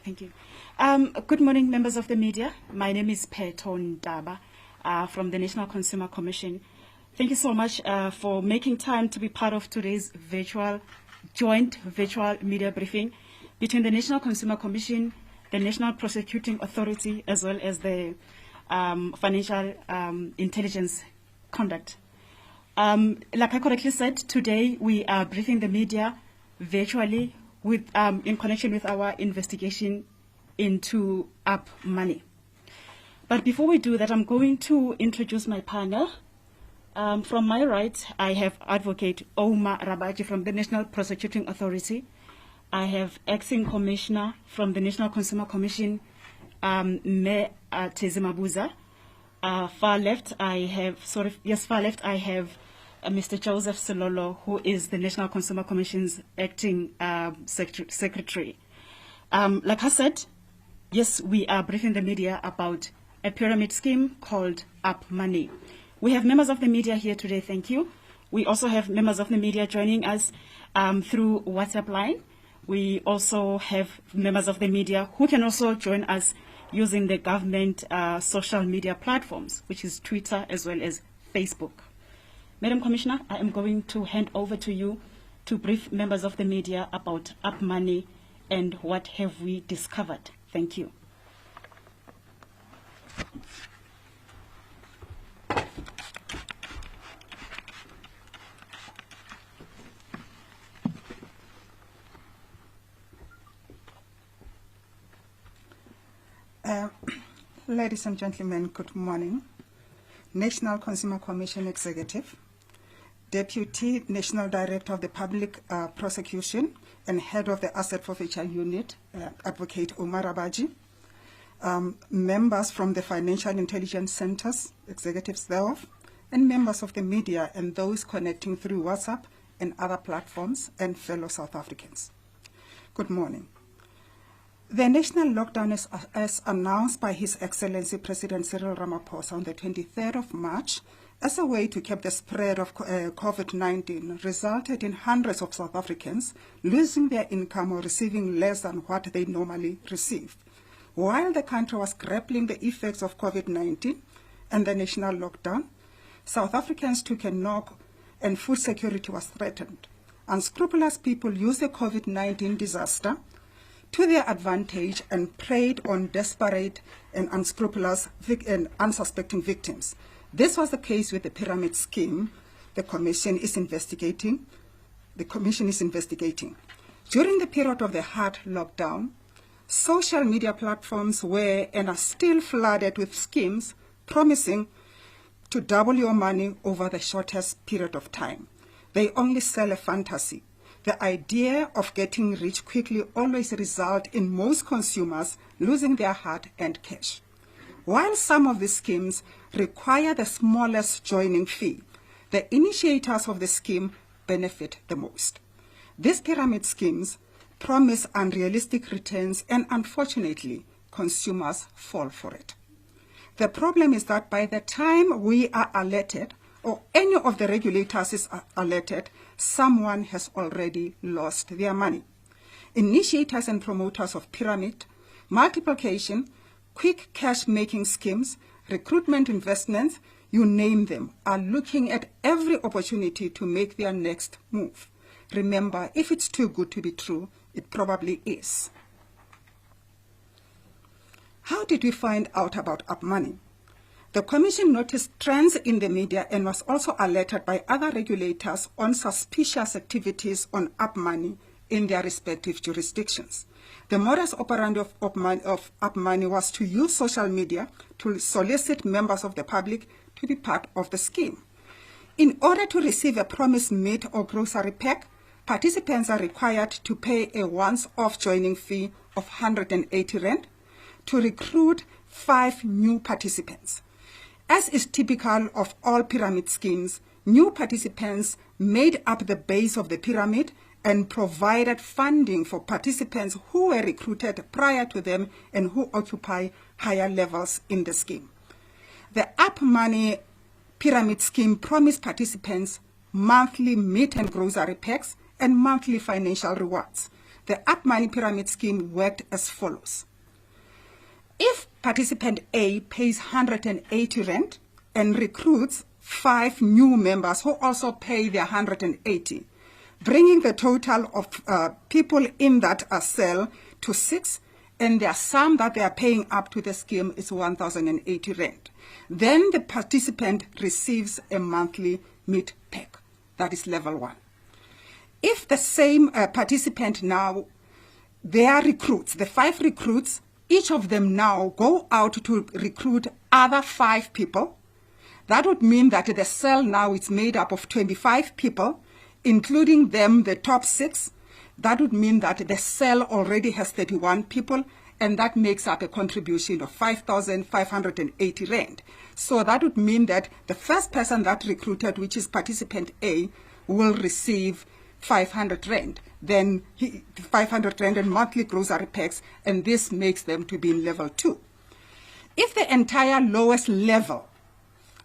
Thank you. Good morning, members of the media. My name is Peton Daba from the National Consumer Commission. Thank you so much for making time to be part of today's joint virtual media briefing between the National Consumer Commission, the National Prosecuting Authority, as well as the Financial Intelligence Conduct. Like I correctly said, today we are briefing the media virtually in connection with our investigation into Up Money. But before we do that, I'm going to introduce my panel. From my right, I have Advocate Omar Rabaji from the National Prosecuting Authority. I have Acting Commissioner from the National Consumer Commission, Thezi Mabuza. Far left, I have Mr. Joseph Sololo, who is the National Consumer Commission's acting secretary. Like I said, yes, we are briefing the media about a pyramid scheme called Up Money. We have members of the media here today, thank you. We also have members of the media joining us through WhatsApp line. We also have members of the media who can also join us using the government social media platforms, which is Twitter as well as Facebook. Madam Commissioner, I am going to hand over to you to brief members of the media about Up Money and what have we discovered. Thank you. Ladies and gentlemen, good morning. National Consumer Commission Executive, Deputy National Director of the Public Prosecution and Head of the Asset Forfeiture Unit, Advocate Omar Rabaji, members from the Financial Intelligence Centers, executives thereof, and members of the media and those connecting through WhatsApp and other platforms, and fellow South Africans. Good morning. The national lockdown is as announced by His Excellency President Cyril Ramaphosa on the 23rd of March as a way to keep the spread of COVID-19 resulted in hundreds of South Africans losing their income or receiving less than what they normally receive. While the country was grappling the effects of COVID-19 and the national lockdown, South Africans took a knock and food security was threatened. Unscrupulous people used the COVID-19 disaster to their advantage and preyed on desperate and unscrupulous and unsuspecting victims. This was the case with the pyramid scheme the Commission is investigating. During the period of the hard lockdown, social media platforms were and are still flooded with schemes promising to double your money over the shortest period of time. They only sell a fantasy. The idea of getting rich quickly always results in most consumers losing their hard-earned cash. While some of these schemes require the smallest joining fee, the initiators of the scheme benefit the most. These pyramid schemes promise unrealistic returns and unfortunately, consumers fall for it. The problem is that by the time we are alerted or any of the regulators is alerted, someone has already lost their money. Initiators and promoters of pyramid, multiplication, quick cash-making schemes, recruitment investments, you name them, are looking at every opportunity to make their next move. Remember, if it's too good to be true, it probably is. How did we find out about Up Money? The Commission noticed trends in the media and was also alerted by other regulators on suspicious activities on Up Money in their respective jurisdictions. The modus operandi of Up Money was to use social media to solicit members of the public to be part of the scheme. In order to receive a promised meat or grocery pack, participants are required to pay a once-off joining fee of 180 Rand to recruit 5 new participants. As is typical of all pyramid schemes, new participants made up the base of the pyramid and provided funding for participants who were recruited prior to them and who occupy higher levels in the scheme. The Up Money pyramid scheme promised participants monthly meat and grocery packs and monthly financial rewards. The Up Money Pyramid Scheme worked as follows. If participant A pays 180 rand and recruits 5 new members who also pay their 180, bringing the total of people in that cell to 6, and their sum that they are paying up to the scheme is 1,080 rand. Then the participant receives a monthly mid-pack. That is level 1. If the same participant now, their recruits, the 5 recruits, each of them now go out to recruit other 5 people, that would mean that the cell now is made up of 25 people, including them, the top 6. That would mean that the cell already has 31 people, and that makes up a contribution of 5,580 rand. So that would mean that the first person that recruited, which is participant A, will receive 500 rand. Then 500 rand and monthly grocery packs, and this makes them to be in level 2. If the entire lowest level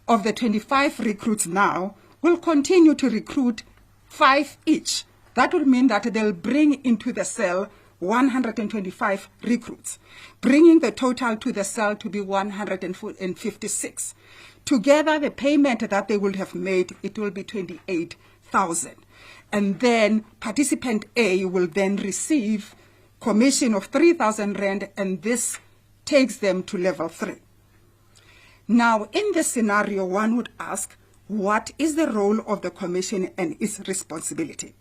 of the 25 recruits now will continue to recruit 5 each, that would mean that they'll bring into the cell 125 recruits, bringing the total to the cell to be 156. Together, the payment that they will have made, it will be 28,000. And then participant A will then receive commission of 3,000 rand, and this takes them to level 3. Now, in this scenario, one would ask, what is the role of the commission and its responsibility?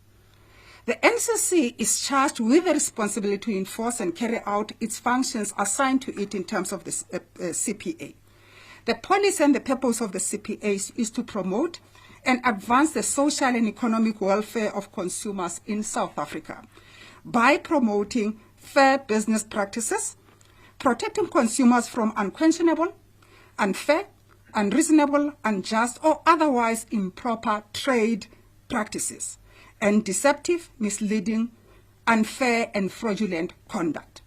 The NCC is charged with the responsibility to enforce and carry out its functions assigned to it in terms of the CPA. The policy and the purpose of the CPA is to promote and advance the social and economic welfare of consumers in South Africa by promoting fair business practices, protecting consumers from unconscionable, unfair, unreasonable, unjust, or otherwise improper trade practices, and deceptive, misleading, unfair, and fraudulent conduct.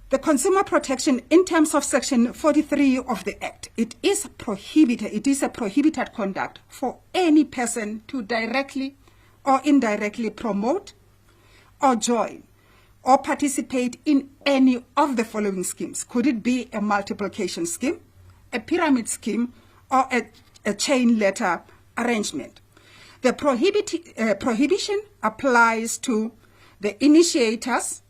The consumer protection, in terms of Section 43 of the Act, it is a prohibited conduct for any person to directly or indirectly promote or join or participate in any of the following schemes. Could it be a multiplication scheme, a pyramid scheme, or a chain letter arrangement? The prohibition applies to the initiators,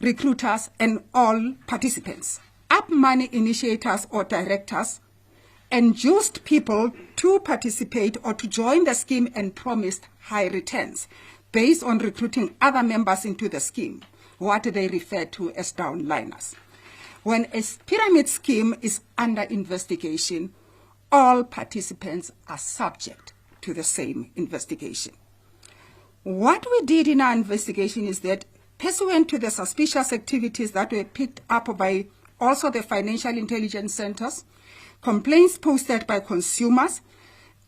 recruiters, and all participants. Up Money initiators or directors induced people to participate or to join the scheme and promised high returns based on recruiting other members into the scheme, what they refer to as downliners. When a pyramid scheme is under investigation, all participants are subject to the same investigation. What we did in our investigation is that, pursuant to the suspicious activities that were picked up by also the financial intelligence centers, complaints posted by consumers,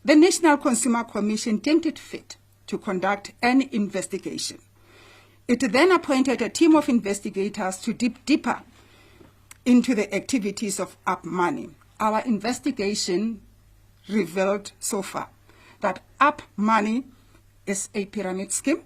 the National Consumer Commission deemed it fit to conduct an investigation. It then appointed a team of investigators to dig deeper into the activities of Up Money. Our investigation revealed so far that Up Money is a pyramid scheme.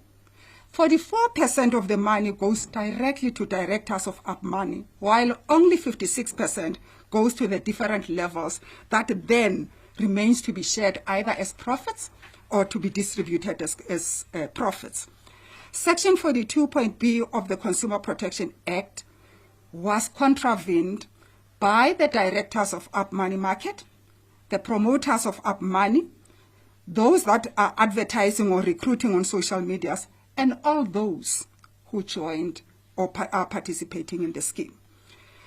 44% of the money goes directly to directors of Up Money, while only 56% goes to the different levels that then remains to be shared either as profits or to be distributed as profits. Section 42.B of the Consumer Protection Act was contravened by the directors of Up Money Market, the promoters of Up Money, those that are advertising or recruiting on social medias, and all those who joined or are participating in the scheme.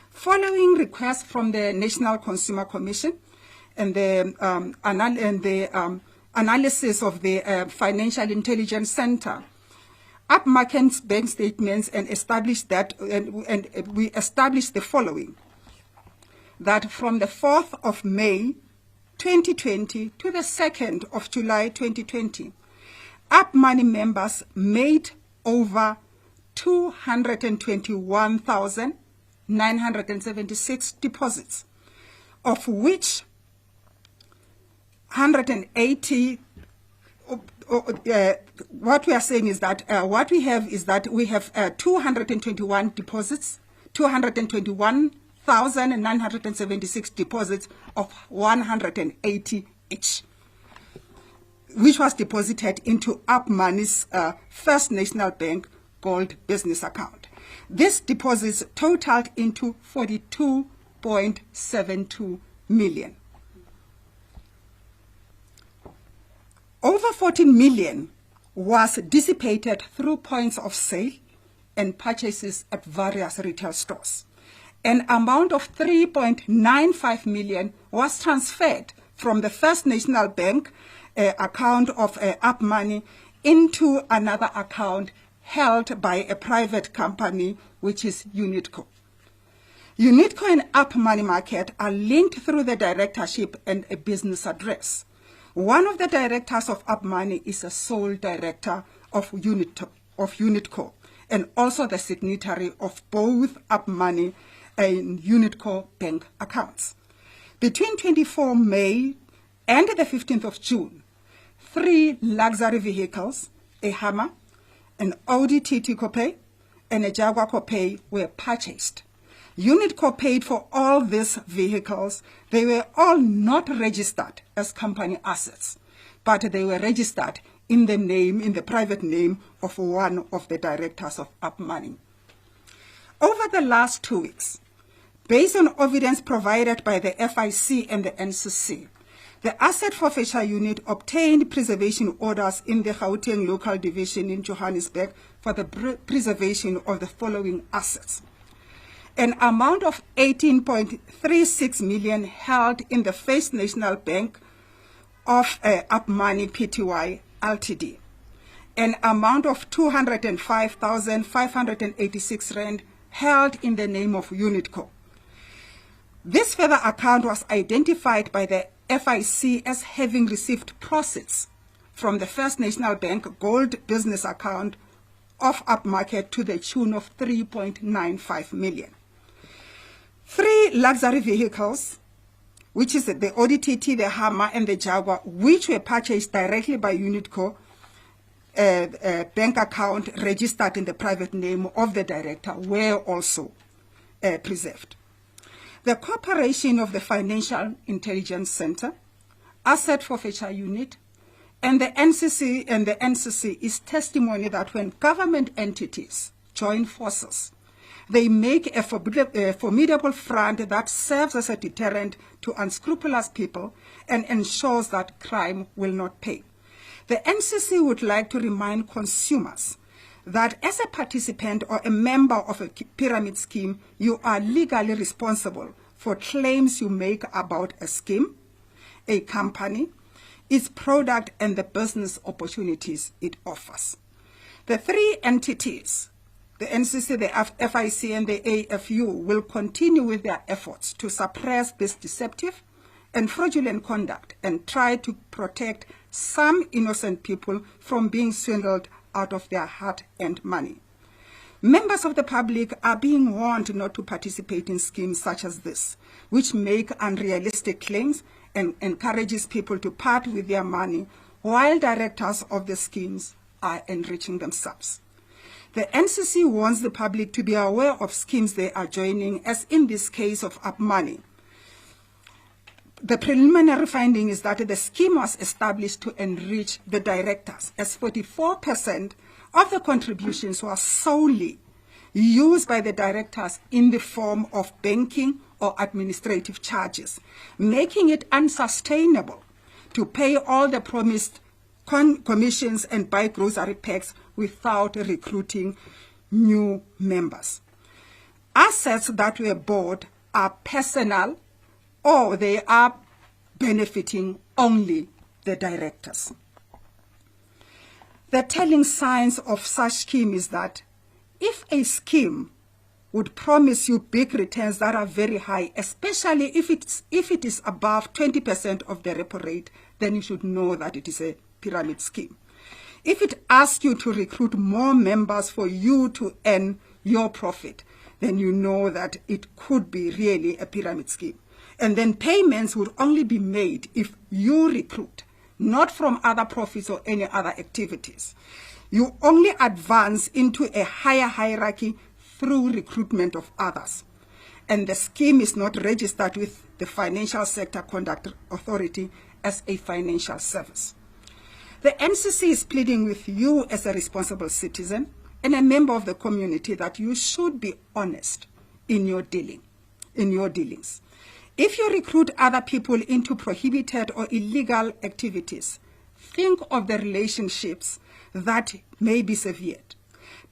Following requests from the National Consumer Commission and the analysis of the Financial Intelligence Center, Up Market's bank statements and established that, and we established the following: that from the 4th of May 2020 to the 2nd of July 2020, Up Money members made over 221,976 deposits, of which 180 what we are saying is that what we have is that we have 221 deposits, 221,976 deposits of 180 each, which was deposited into UpMoney's First National Bank Gold Business Account. These deposits totaled into 42.72 million. Over 14 million was dissipated through points of sale and purchases at various retail stores. An amount of 3.95 million was transferred from the First National Bank account of UpMoney into another account held by a private company, which is Unitco. Unitco and UpMoney Market are linked through the directorship and a business address. One of the directors of UpMoney is a sole director of Unitco, and also the signatory of both UpMoney and Unitco bank accounts. Between 24 May and the 15th of June, 3 luxury vehicles, a Hummer, an Audi TT Coupe, and a Jaguar Coupe were purchased. Unitco paid for all these vehicles. They were all not registered as company assets, but they were registered in the private name of one of the directors of UpMoney. Over the last 2 weeks, based on evidence provided by the FIC and the NCC, the Asset Forfeiture Unit obtained preservation orders in the Gauteng Local Division in Johannesburg for the preservation of the following assets. An amount of 18.36 million held in the First National Bank of UpMoney Pty Ltd. An amount of 205,586 rand held in the name of Unitco. This further account was identified by the FIC as having received proceeds from the First National Bank Gold Business Account of UpMarket to the tune of 3.95 million. 3 luxury vehicles, which is the Audi TT, the Hummer, and the Jaguar, which were purchased directly by Unitco, bank account registered in the private name of the director, were also preserved. The cooperation of the Financial Intelligence Center, Asset Forfeiture Unit, and the NCC is testimony that when government entities join forces, they make a formidable front that serves as a deterrent to unscrupulous people and ensures that crime will not pay. The NCC would like to remind consumers that as a participant or a member of a pyramid scheme, you are legally responsible for claims you make about a scheme, a company, its product, and the business opportunities it offers. The 3 entities, the NCC, the FIC, and the AFU, will continue with their efforts to suppress this deceptive and fraudulent conduct and try to protect some innocent people from being swindled out of their hard-earned money. Members of the public are being warned not to participate in schemes such as this, which make unrealistic claims and encourages people to part with their money while directors of the schemes are enriching themselves. The NCC wants the public to be aware of schemes they are joining, as in this case of UpMoney. The preliminary finding is that the scheme was established to enrich the directors, as 44% of the contributions were solely used by the directors in the form of banking or administrative charges, making it unsustainable to pay all the promised commissions and buy grocery packs without recruiting new members. Assets that were bought are personal, or they are benefiting only the directors. The telling signs of such scheme is that if a scheme would promise you big returns that are very high, especially if it is above 20% of the repo rate, then you should know that it is a pyramid scheme. If it asks you to recruit more members for you to earn your profit, then you know that it could be really a pyramid scheme. And then payments would only be made if you recruit, not from other profits or any other activities. You only advance into a higher hierarchy through recruitment of others. And the scheme is not registered with the Financial Sector Conduct Authority as a financial service. The NCC is pleading with you as a responsible citizen and a member of the community that you should be honest in your dealings. If you recruit other people into prohibited or illegal activities, think of the relationships that may be severed,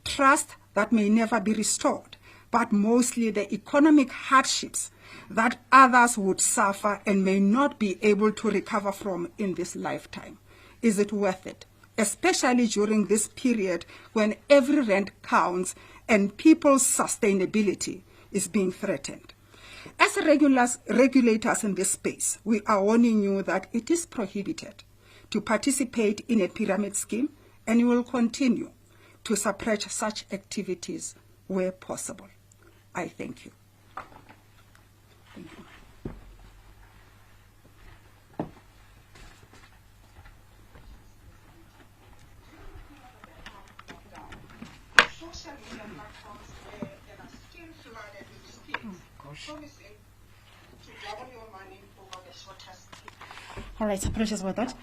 trust that may never be restored, but mostly the economic hardships that others would suffer and may not be able to recover from in this lifetime. Is it worth it? Especially during this period when every rent counts and people's sustainability is being threatened. As regulators in this space, we are warning you that it is prohibited to participate in a pyramid scheme, and we will continue to suppress such activities where possible. I thank you. Thank you. Social media platforms where there are still flooded with schemes promising to double your money over the shortest period. All right, apologies about that.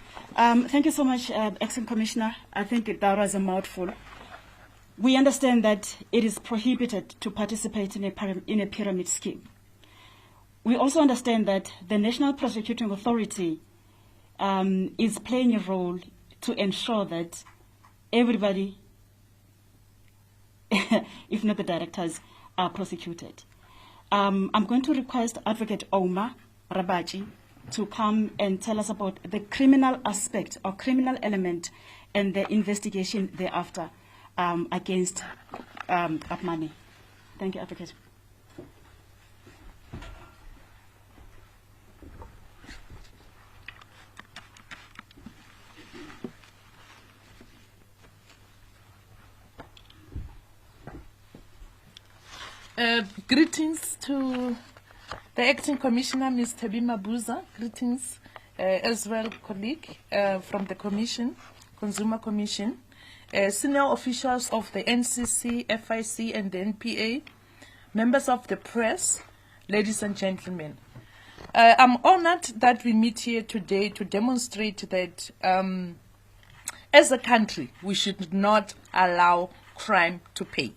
Thank you so much, Acting Commissioner. I think that was a mouthful. We understand that it is prohibited to participate in a pyramid scheme. We also understand that the National Prosecuting Authority is playing a role to ensure that everybody, if not the directors, are prosecuted. I'm going to request Advocate Omar Rabaji to come and tell us about the criminal aspect or criminal element and the investigation thereafter against Abmani. Thank you, Advocate. Greetings to the Acting Commissioner, Ms. Thezi Mabuza. Greetings as well, colleague from the Commission, Consumer Commission, senior officials of the NCC, FIC, and the NPA, members of the press, ladies and gentlemen. I'm honored that we meet here today to demonstrate that as a country, we should not allow crime to pay.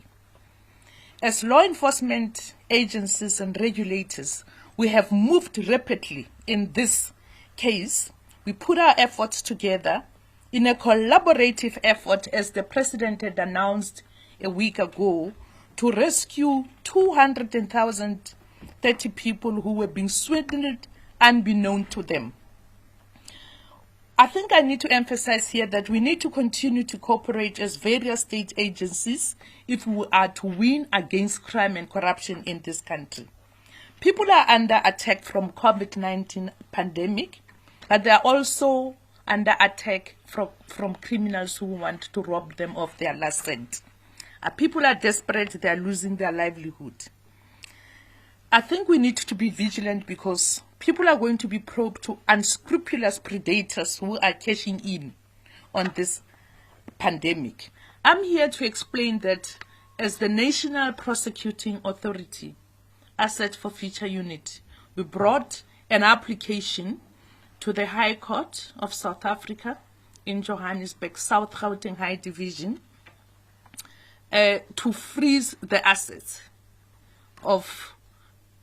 As law enforcement agencies and regulators, we have moved rapidly in this case. We put our efforts together in a collaborative effort, as the President had announced a week ago, to rescue 230 people who were being swindled unbeknown to them. I think I need to emphasize here that we need to continue to cooperate as various state agencies if we are to win against crime and corruption in this country. People are under attack from COVID-19 pandemic, but they are also under attack from criminals who want to rob them of their last cent. People are desperate, they are losing their livelihood. I think we need to be vigilant because people are going to be probed to unscrupulous predators who are cashing in on this pandemic. I'm here to explain that as the National Prosecuting Authority, Asset Forfeiture Unit, we brought an application to the High Court of South Africa in Johannesburg, South Gauteng High Division, to freeze the assets of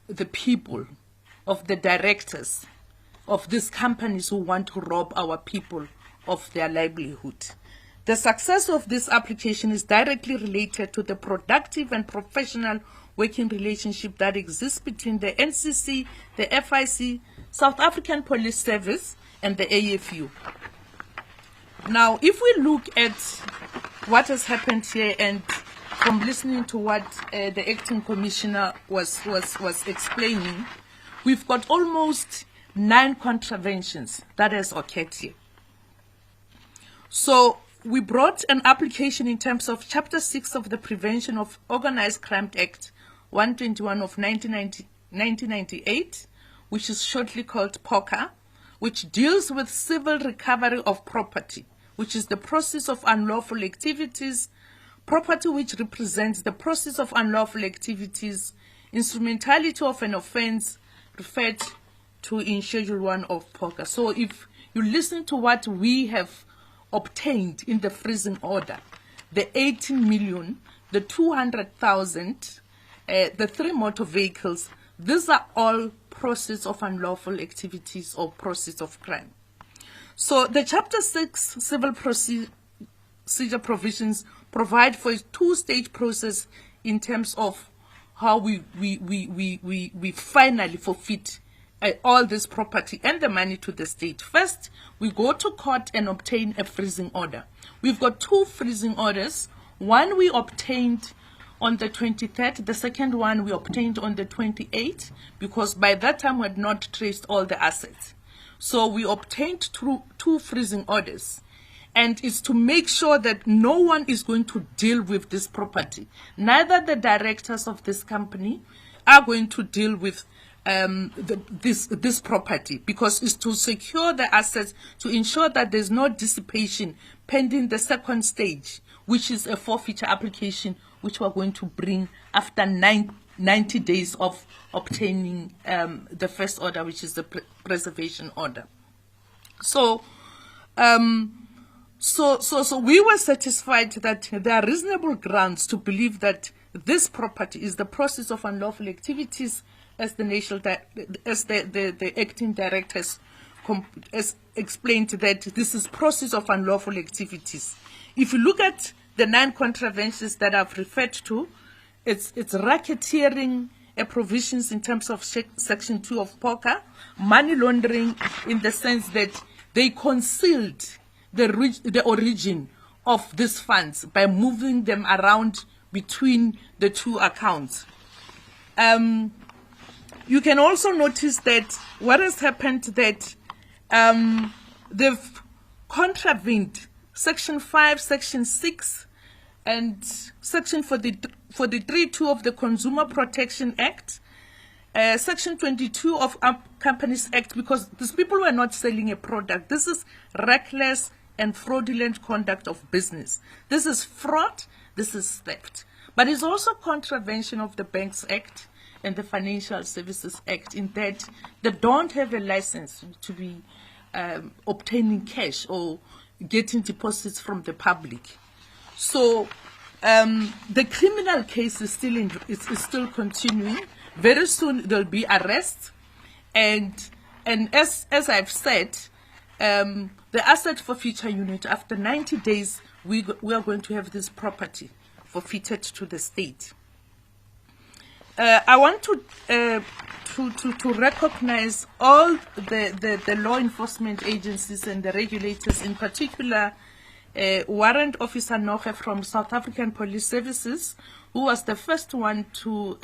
the people, of the directors of these companies who want to rob our people of their livelihood. The success of this application is directly related to the productive and professional working relationship that exists between the NCC, the FIC, South African Police Service, and the AFU. Now, if we look at what has happened here, and from listening to what the Acting Commissioner was explaining, we've got almost 9 contraventions that has occurred here. So we brought an application in terms of Chapter 6 of the Prevention of Organized Crime Act 121 of 1998, which is shortly called POCA, which deals with civil recovery of property, which is the process of unlawful activities, property which represents the process of unlawful activities, instrumentality of an offense referred to in Schedule 1 of POCA. So if you listen to what we have obtained in the freezing order, the 18 million, the 200,000, the 3 motor vehicles, these are all process of unlawful activities or process of crime. So the Chapter 6 civil procedure provisions provide for a 2-stage process in terms of how we finally forfeit all this property and the money to the state. First, we go to court and obtain a freezing order. We've got 2 freezing orders. One we obtained on the 23rd, the second one we obtained on the 28th, because by that time we had not traced all the assets. So we obtained 2 freezing orders. And it's to make sure that no one is going to deal with this property. Neither the directors of this company are going to deal with this property, because it's to secure the assets, to ensure that there's no dissipation pending the second stage, which is a forfeiture application, which we're going to bring after 90 days of obtaining the first order, which is the preservation order. So, so we were satisfied that there are reasonable grounds to believe that this property is the process of unlawful activities, as the acting director has explained, that this is process of unlawful activities. If you look at the 9 contraventions that I've referred to, it's racketeering provisions in terms of Section 2 of POCA, money laundering in the sense that they concealed the origin of these funds by moving them around between the 2 accounts. You can also notice that what has happened, that they've contravened Section 5, Section 6, and Section 43(2) of the Consumer Protection Act, Section 22 of Companies Act, because these people were not selling a product. This is reckless and fraudulent conduct of business. This is fraud, this is theft. But it's also contravention of the Banks Act and the Financial Services Act, in that they don't have a license to be obtaining cash or getting deposits from the public. So the criminal case is still continuing. Very soon there'll be arrests, and as I've said, the asset forfeiture unit, after 90 days, we are going to have this property forfeited to the state. I want to recognize all the law enforcement agencies and the regulators, in particular Warrant Officer Noche from South African Police Services, who was the first one to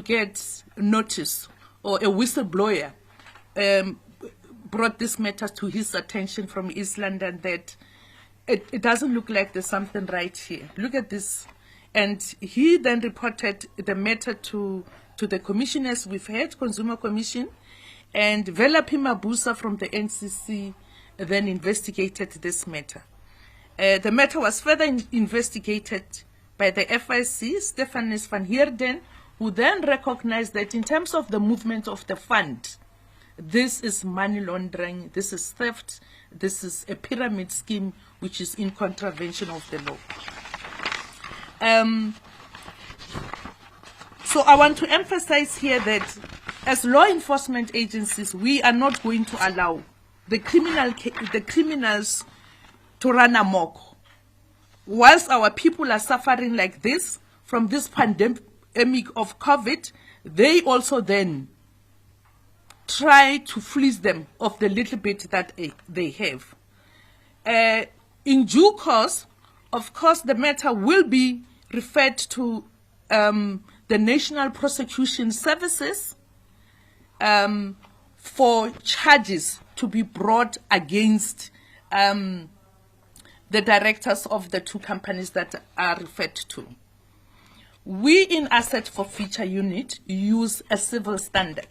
get notice, or a whistleblower brought this matter to his attention from East London, that it doesn't look like there's something right here. Look at this. And he then reported the matter to the commissioners we've had, Consumer Commission, and Thezi Mabuza from the NCC then investigated this matter. The matter was further investigated by the FIC, Stephanus van Heerden, who then recognized that in terms of the movement of the fund, this is money laundering, this is theft, this is a pyramid scheme which is in contravention of the law. So I want to emphasize here that as law enforcement agencies, we are not going to allow the criminals to run amok. Whilst our people are suffering like this from this pandemic of COVID, they also then try to fleece them of the little bit that they have. In due course, of course, the matter will be referred to the National Prosecution Services for charges to be brought against the directors of the 2 companies that are referred to. We in Asset Forfeiture Unit use a civil standard.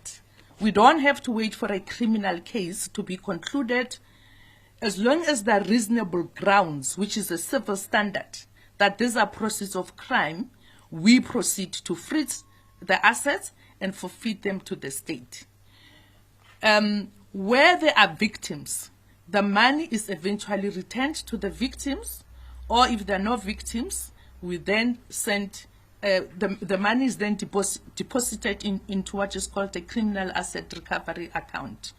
We don't have to wait for a criminal case to be concluded. As long as there are reasonable grounds, which is a civil standard, that these are proceeds of crime, we proceed to freeze the assets and forfeit them to the state. Where there are victims, the money is eventually returned to the victims, or if there are no victims, we then send, the money is then deposited into what is called a criminal asset recovery account.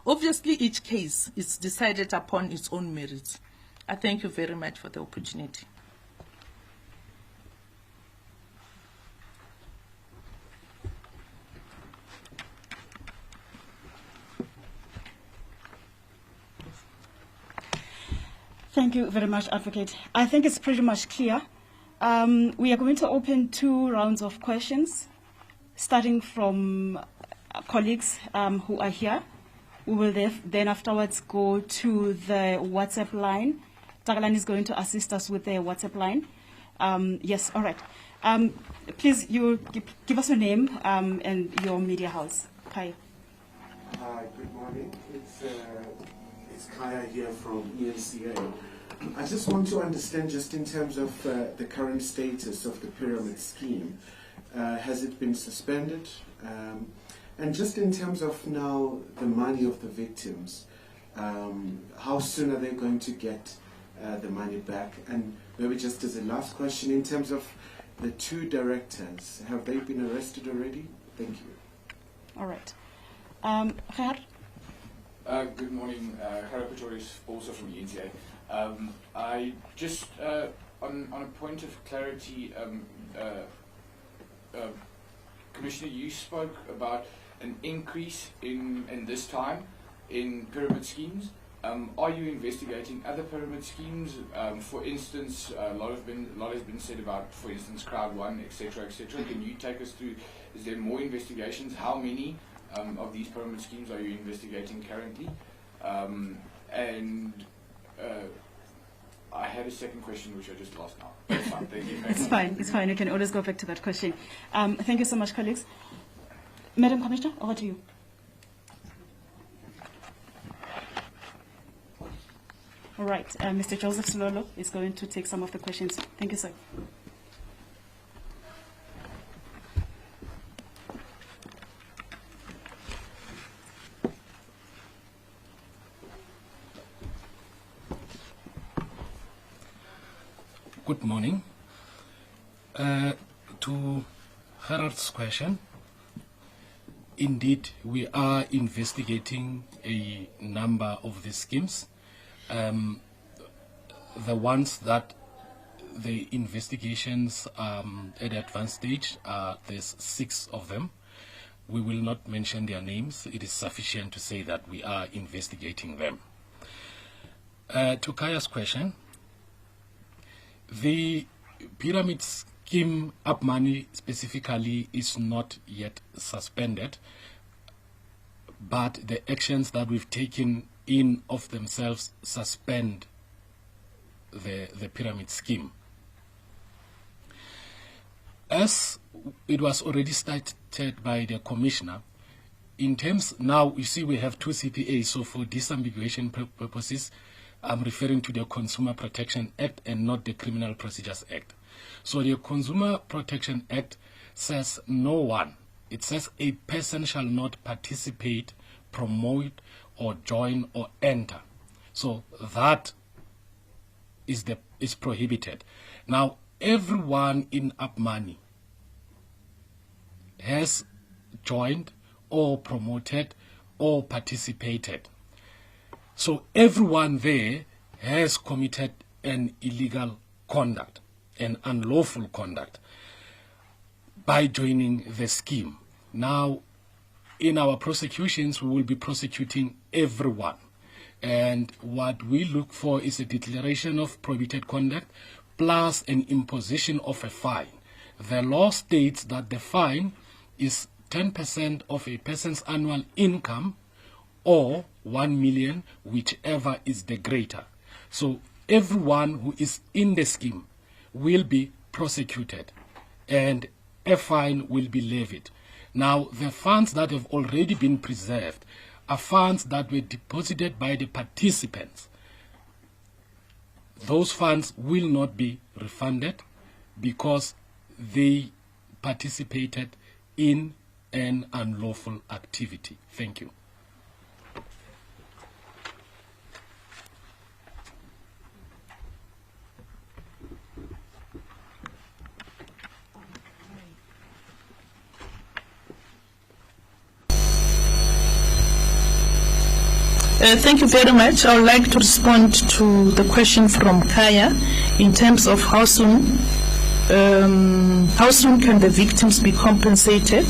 Obviously, each case is decided upon its own merits. I thank you very much for the opportunity. Thank you very much, Advocate. I think it's pretty much clear. We are going to open 2 rounds of questions, starting from colleagues who are here. We will then afterwards go to the WhatsApp line. Tagalani is going to assist us with the WhatsApp line. Yes, all right. Please, you give us your name and your media house. Kai. Hi, good morning. It's Kaya here from ENCA. I just want to understand, just in terms of the current status of the pyramid scheme. Has it been suspended? And just in terms of now the money of the victims, how soon are they going to get the money back? And maybe just as a last question, in terms of the 2 directors, have they been arrested already? Thank you. All right. Gerhard? Good morning, Gerhard Pretorius, also from the NTA. I just, on a point of clarity, Commissioner, you spoke about an increase in this time in pyramid schemes. Are you investigating other pyramid schemes? For instance, a lot has been said about, for instance, Crowd One, etc., etc. Can you take us through? Is there more investigations? How many of these pyramid schemes are you investigating currently? I had a second question which I just lost now. It's fine. Thank you. It's fine. It's fine. You can always go back to that question. Thank you so much, colleagues. Madam Commissioner, over to you. All right. Mr. Joseph Slolo is going to take some of the questions. Thank you, sir. Good morning. To Gerard's question, indeed, we are investigating a number of these schemes. The ones that the investigations at advanced stage, there's 6 of them. We will not mention their names. It is sufficient to say that we are investigating them. To Kaya's question, the pyramid scheme up money specifically is not yet suspended, but the actions that we've taken in of themselves suspend the pyramid scheme. As it was already stated by the Commissioner, in terms now, you see we have 2 CPAs, so for disambiguation purposes, I'm referring to the Consumer Protection Act and not the Criminal Procedures Act. So the Consumer Protection Act says no one. It says a person shall not participate, promote, or join or enter. So that is prohibited. Now, everyone in Up Money has joined or promoted or participated. So everyone there has committed an illegal conduct, an unlawful conduct, by joining the scheme. Now, in our prosecutions, we will be prosecuting everyone. And what we look for is a declaration of prohibited conduct plus an imposition of a fine. The law states that the fine is 10% of a person's annual income or 1 million, whichever is the greater. So everyone who is in the scheme will be prosecuted and a fine will be levied. Now, the funds that have already been preserved are funds that were deposited by the participants. Those funds will not be refunded because they participated in an unlawful activity. Thank you. Thank you very much. I would like to respond to the question from Kaya in terms of how soon can the victims be compensated.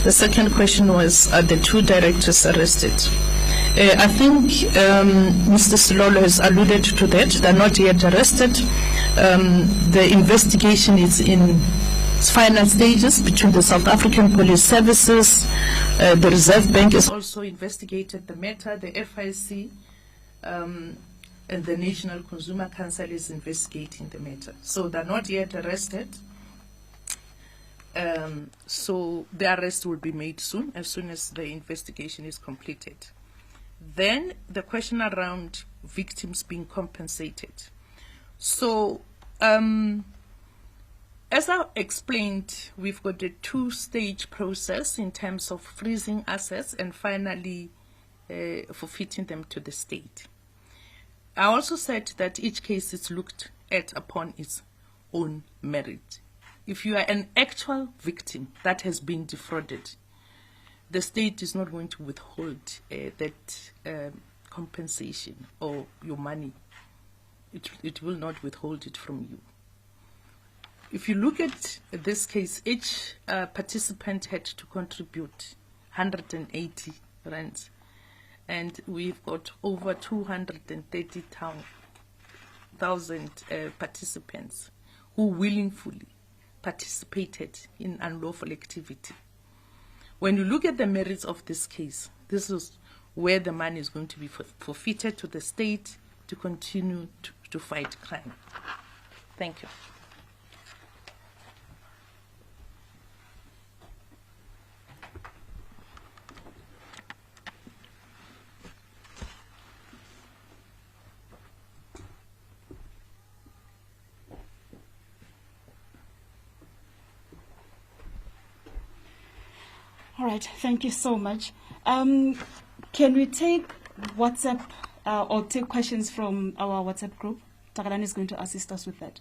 The second question was, are the two directors arrested? I think Mr. Silolo has alluded to that. They're not yet arrested. The investigation is in its final stages between the South African Police Services. The Reserve Bank has also investigated the matter. The FIC and the National Consumer Council is investigating the matter. So they're not yet arrested. So the arrest will be made soon as the investigation is completed. Then the question around victims being compensated. So as I explained, we've got a two-stage process in terms of freezing assets and finally forfeiting them to the state. I also said that each case is looked at upon its own merit. If you are an actual victim that has been defrauded, the state is not going to withhold that compensation or your money. It will not withhold it from you. If you look at this case, each participant had to contribute 180 rands, and we've got over 230,000 participants who willingly participated in unlawful activity. When you look at the merits of this case, this is where the money is going to be forfeited to the state to continue to fight crime. Thank you. All right, thank you so much. Can we take WhatsApp or take questions from our WhatsApp group? Takalani is going to assist us with that.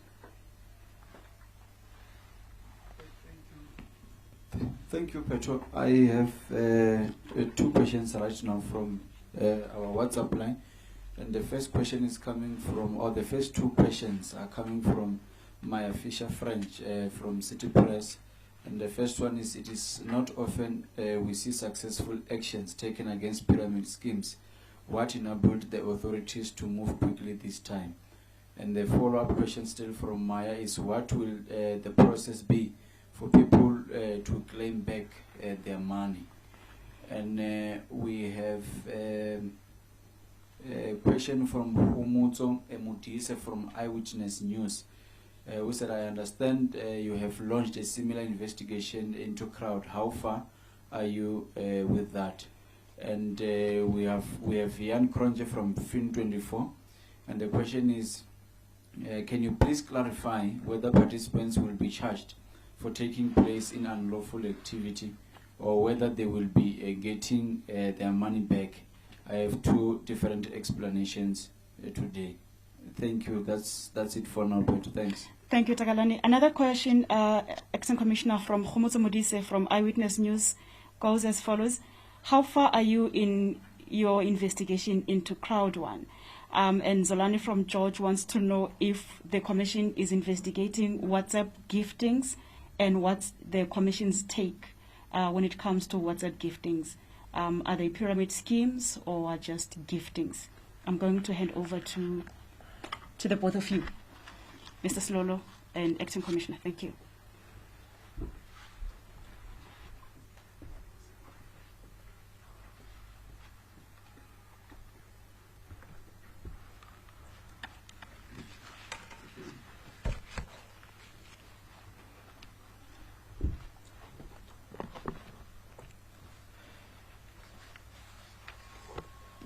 Thank you, Petro. I have two questions right now from our WhatsApp line. And the first question is coming from, or the first two questions are coming from Maya Fisher French from City Press. And the first one is, it is not often we see successful actions taken against pyramid schemes. What enabled the authorities to move quickly this time? And the follow-up question still from Maya is, what will the process be for people to claim back their money? And we have a question from Humutso Emutise from Eyewitness News. Who said, I understand you have launched a similar investigation into crowd. How far are you with that? And we have Jan Kronje from Fin24, and the question is, can you please clarify whether participants will be charged for taking place in unlawful activity, or whether they will be getting their money back? I have two different explanations today. Thank you. That's it for now, but thanks. Thank you, Takalani. Another question, Acting Commissioner from Khomotso Modise from Eyewitness News, goes as follows. How far are you in your investigation into Crowd One? And Zolani from George wants to know if the Commission is investigating WhatsApp giftings and what's the Commission's take when it comes to WhatsApp giftings. Are they pyramid schemes or are just giftings? I'm going to hand over to the both of you, Mr. Silolo and Acting Commissioner. Thank you.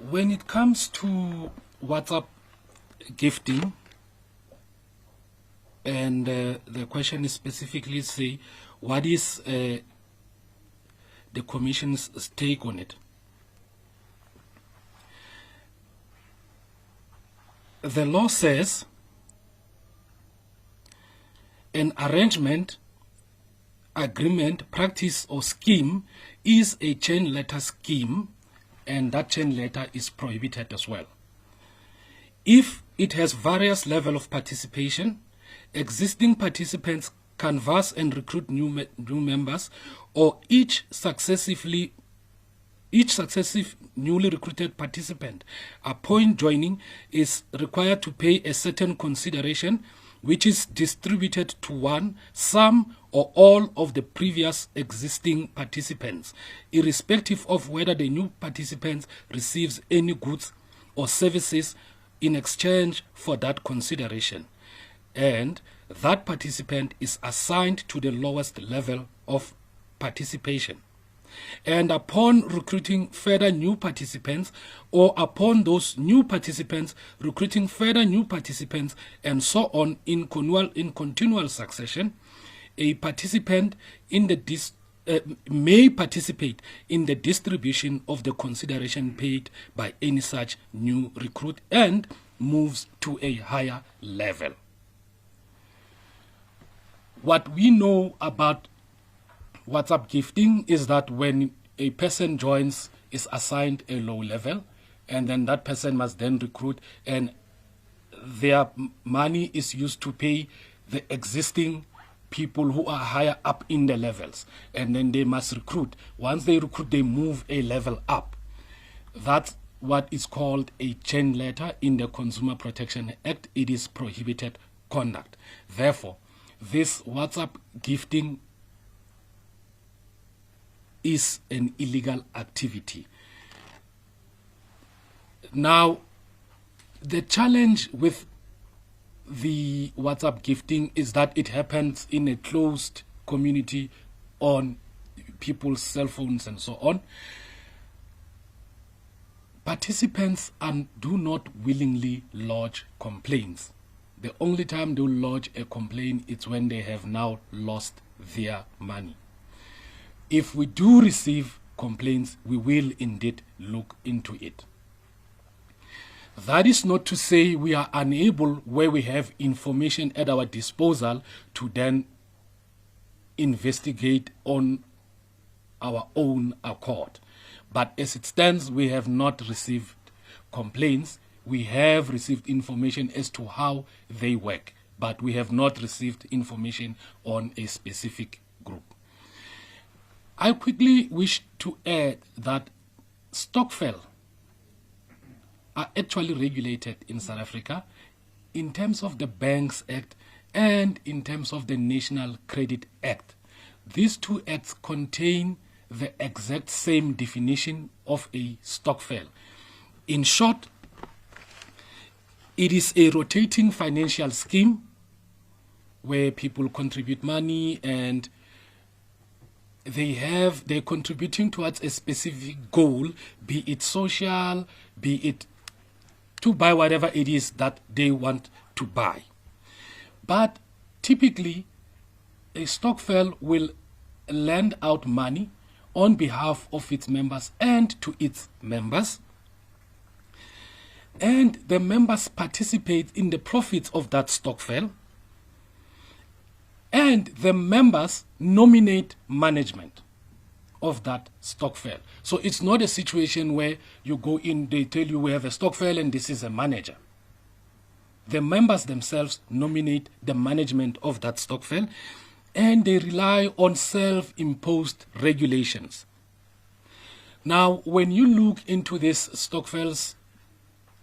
When it comes to WhatsApp gifting, and the question is specifically say, what is the Commission's take on it? The law says an arrangement, agreement, practice, or scheme is a chain letter scheme, and that chain letter is prohibited as well. If it has various levels of participation, existing participants canvass and recruit new members, or each successive newly recruited participant upon joining is required to pay a certain consideration which is distributed to one, some, or all of the previous existing participants, irrespective of whether the new participant receives any goods or services in exchange for that consideration. And that participant is assigned to the lowest level of participation. And upon recruiting further new participants, or upon those new participants recruiting further new participants, and so on in continual succession, a participant in the may participate in the distribution of the consideration paid by any such new recruit and moves to a higher level. What we know about WhatsApp gifting is that when a person joins, is assigned a low level, and then that person must then recruit, and their money is used to pay the existing people who are higher up in the levels, and then they must recruit. Once they recruit, they move a level up. That's what is called a chain letter in the Consumer Protection Act. It is prohibited conduct. Therefore, this WhatsApp gifting is an illegal activity. Now, the challenge with the WhatsApp gifting is that it happens in a closed community on people's cell phones and so on. Participants do not willingly lodge complaints. The only time they will lodge a complaint is when they have now lost their money. If we do receive complaints, we will indeed look into it. That is not to say we are unable, where we have information at our disposal, to then investigate on our own accord. But as it stands, we have not received complaints. We have received information as to how they work, but we have not received information on a specific group. I quickly wish to add that stokvel are actually regulated in South Africa in terms of the Banks Act and in terms of the National Credit Act. These two acts contain the exact same definition of a stokvel. In short, it is a rotating financial scheme where people contribute money and they're contributing towards a specific goal, be it social, be it to buy whatever it is that they want to buy. But typically, a stokvel will lend out money on behalf of its members and to its members, and the members participate in the profits of that stokvel, and the members nominate management of that stokvel. So it's not a situation where you go in, they tell you we have a stokvel and this is a manager. The members themselves nominate the management of that stokvel, and they rely on self-imposed regulations. Now, when you look into these stokvels,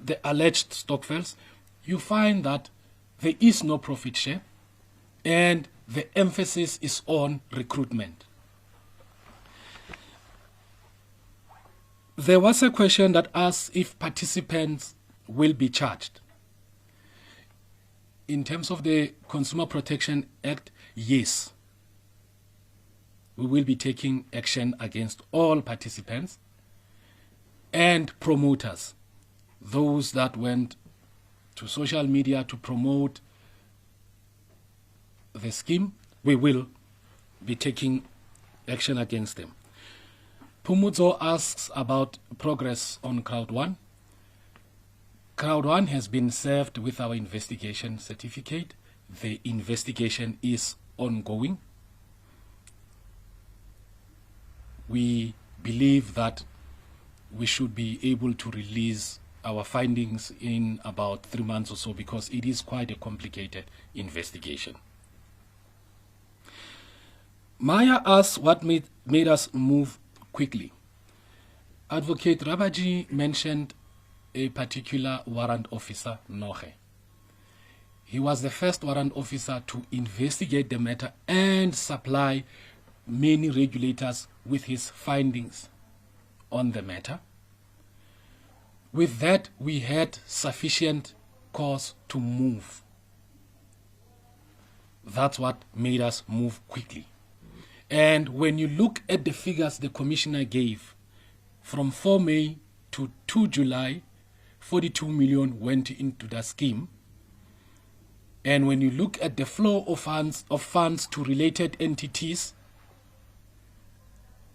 the alleged stokvels, you find that there is no profit share, and the emphasis is on recruitment. There was a question that asked if participants will be charged. In terms of the Consumer Protection Act, yes. We will be taking action against all participants and promoters those that went to social media to promote the scheme, we will be taking action against them. Pumuzo asks about progress on Crowd 1. Crowd 1 has been served with our investigation certificate. The investigation is ongoing. We believe that we should be able to release our findings in about 3 months or so, because it is quite a complicated investigation. Maya asks what made us move quickly. Advocate Rabaji mentioned a particular warrant officer, Nohe. He was the first warrant officer to investigate the matter and supply many regulators with his findings on the matter. With that, we had sufficient cause to move. That's what made us move quickly. And when you look at the figures the commissioner gave, from 4 May to 2 July, 42 million went into the scheme. And when you look at the flow of funds to related entities,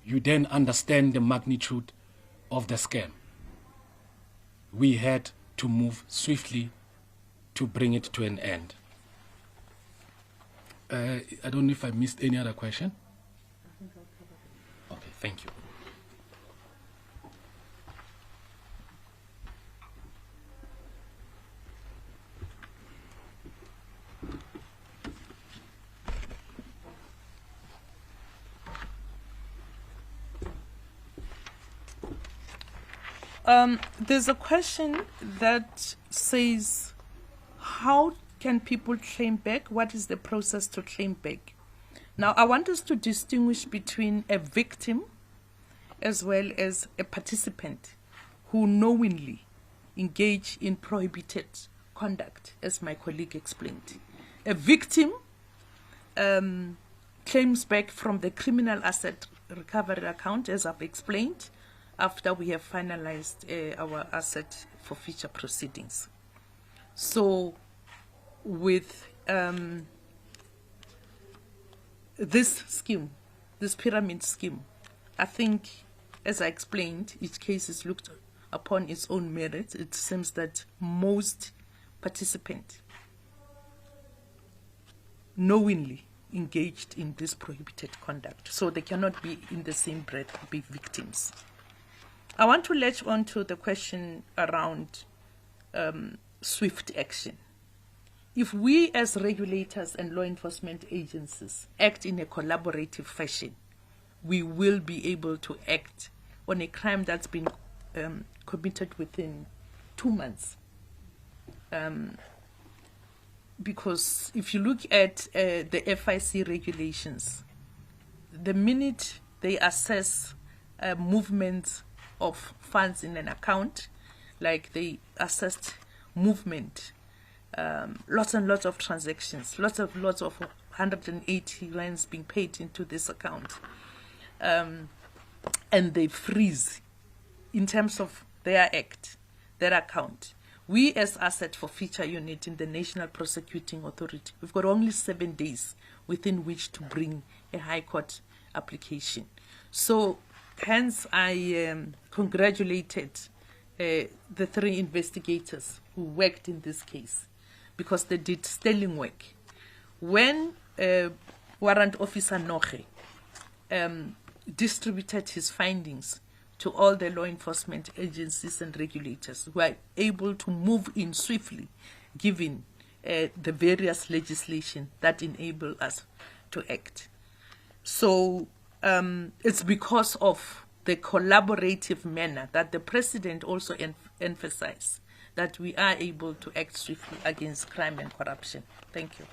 you then understand the magnitude of the scam. We had to move swiftly to bring it to an end. I don't know if I missed any other question. Okay, thank you. There's a question that says, how can people claim back? What is the process to claim back? Now, I want us to distinguish between a victim as well as a participant who knowingly engage in prohibited conduct, as my colleague explained. A victim claims back from the criminal asset recovery account, as I've explained, after we have finalized our asset for future proceedings. So with this scheme, this pyramid scheme, I think, as I explained, each case is looked upon its own merits. It seems that most participants knowingly engaged in this prohibited conduct, so they cannot be in the same breath be victims. I want to latch on to the question around swift action. If we as regulators and law enforcement agencies act in a collaborative fashion, we will be able to act on a crime that's been committed within 2 months. Because if you look at the FIC regulations, the minute they assess movements of funds in an account, like they assessed movement, lots and lots of transactions, lots of 180 rands being paid into this account, and they freeze in terms of their account. We as asset forfeiture unit in the National Prosecuting Authority, we've got only 7 days within which to bring a High Court application. So hence I congratulated the 3 investigators who worked in this case, because they did sterling work. When Warrant Officer Nohe distributed his findings to all the law enforcement agencies and regulators, who are able to move in swiftly, given the various legislation that enable us to act. So it's because of the collaborative manner that the President also emphasized that we are able to act swiftly against crime and corruption. Thank you.